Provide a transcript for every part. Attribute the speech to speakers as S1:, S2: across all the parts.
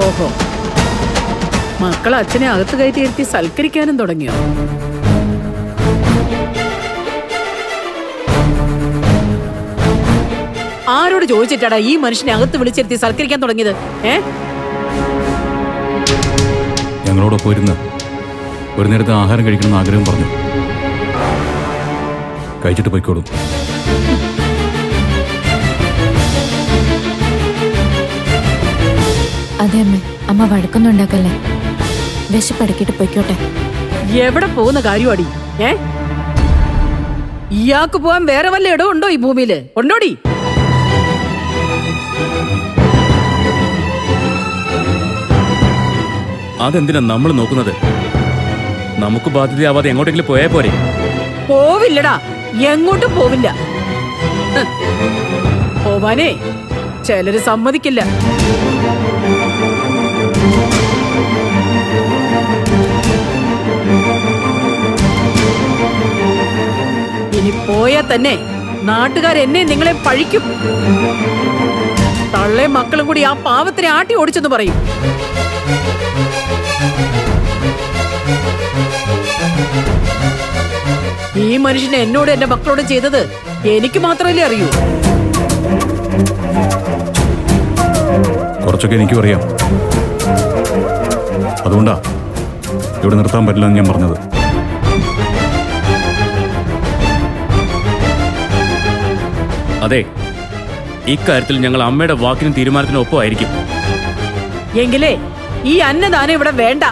S1: ഓഹോ, മക്കൾ അച്ഛനെ അകത്ത് കയറ്റി ഇരുത്തി സൽക്കരിക്കാനും തുടങ്ങിയോ? ആരോട് ചോദിച്ചിട്ടാടാ ഈ മനുഷ്യനെ അകത്ത് വിളിച്ചിരുത്തി സൽക്കരിക്കാൻ തുടങ്ങിയത്?
S2: ഞങ്ങളോടൊപ്പം ഇരുന്ന് ഒരു നേരത്തെ ആഹാരം കഴിക്കണമെന്ന് ആഗ്രഹം പറഞ്ഞു. കഴിച്ചിട്ട് പോയിക്കോളും.
S3: അതെ അമ്മ, അമ്മ വഴക്കൊന്നും ഉണ്ടാക്കല്ലേ. വിശപ്പടക്കിട്ട് പൊയ്ക്കോട്ടെ.
S1: എവിടെ പോകുന്ന കാര്യമാടി? ഇയാൾക്ക് പോവാൻ വേറെ വല്ല ഇടവും ഉണ്ടോ ഈ ഭൂമിയില്? ഉണ്ടോടി?
S4: അതെന്തിനാ നമ്മൾ നോക്കുന്നത്? നമുക്ക് ബാധ്യതയാവാതെ എങ്ങോട്ടെങ്കിലും പോയാ പോരെ?
S1: പോവില്ലടാ, എങ്ങോട്ടും പോവില്ല. പോവാനേ ചിലര് സമ്മതിക്കില്ല. ഇനി പോയാ തന്നെ നാട്ടുകാരെന്നെ നിങ്ങളെ പഴിക്കും. തള്ളേ മക്കളും കൂടി ആ പാവത്തിനെ ആട്ടി ഓടിച്ചെന്ന് പറയും. ഈ മനുഷ്യനെ എന്നോട് എന്റെ മക്കളോട് ചെയ്തത് എനിക്ക് മാത്രമല്ലേ അറിയൂ.
S2: കുറച്ചൊക്കെ എനിക്കും അറിയാം. അതുകൊണ്ടാ ഇവിടെ നിർത്താൻ പറ്റില്ലെന്ന് ഞാൻ പറഞ്ഞത്.
S4: അതെ, ഇക്കാര്യത്തിൽ ഞങ്ങൾ അമ്മയുടെ വാക്കിനും തീരുമാനത്തിനും ഒപ്പമായിരിക്കും.
S1: എങ്കിലേ ഈ അന്നദാനം ഇവിടെ വേണ്ട.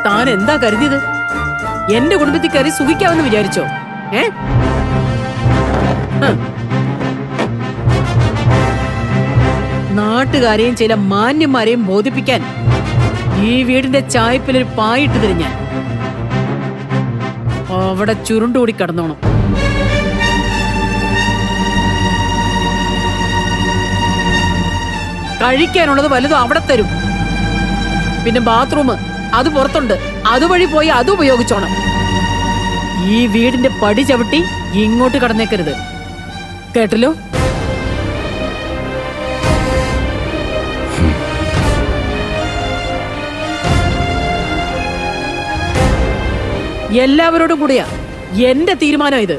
S1: താൻ എന്താ കരുതിയത്? എന്റെ കുടുംബത്തിൽ കയറി സുഖിക്കാമെന്ന് വിചാരിച്ചോ? നാട്ടുകാരെയും ചില മാന്യന്മാരെയും ബോധിപ്പിക്കാൻ ഈ വീടിന്റെ ചായ്പിലൊരു പായിട്ട് തിരിഞ്ഞാൽ അവിടെ ചുരുണ്ടുകൂടി കടന്നോണം. കഴിക്കാനുള്ളത് വലുതും അവിടെ തരും. പിന്നെ ബാത്റൂം അത് പുറത്തുണ്ട്, അതുവഴി പോയി അത് ഉപയോഗിച്ചോണം. ഈ വീടിന്റെ പടി ചവിട്ടി ഇങ്ങോട്ട് കടന്നേക്കരുത്, കേട്ടല്ലോ? എല്ലാവരോടും കൂടിയാ എന്റെ തീരുമാനം ഇത്.